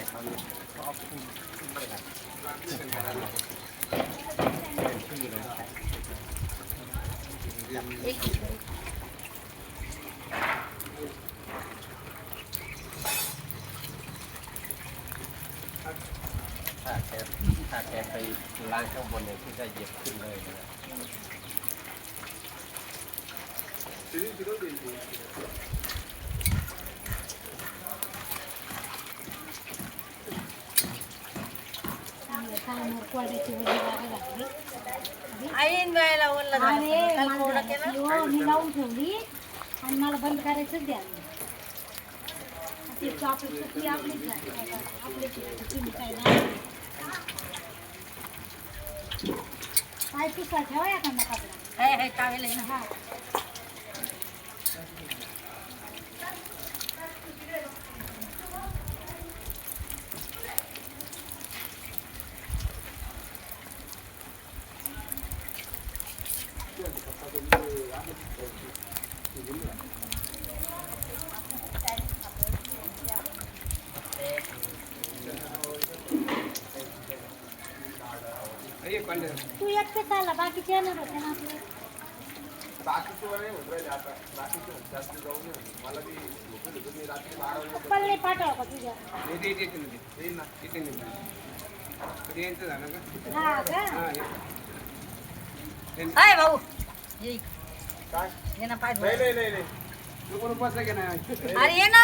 เขาเอาขึ้นเลยนะขึ้นเลยถ้าแกไปล้างข้างบนเนี่ยที่จะเหยียบขึ้นเลยนะऐन वेळेला ओरलं झालं. काल कोरडं केलं. मी लावून ठेवली आणि मला बंद करायचंच द्या ते आपली चुकी आपलीच आहे आपलीच चुकी काय नाही काय पिसा ठेवा एखादा कपडा हाय टावेल आहे ना. हा तू एकटे चालला बाकीचे येणार होते ना आपले पल्ले पाठवा का तुझ्या हा का हाय भाऊ ये ये ना पाय धुवा. अरे ये ना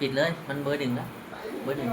ปิดเลยมันเบอร์หนึ่งแล้วเบอร์หนึ่ง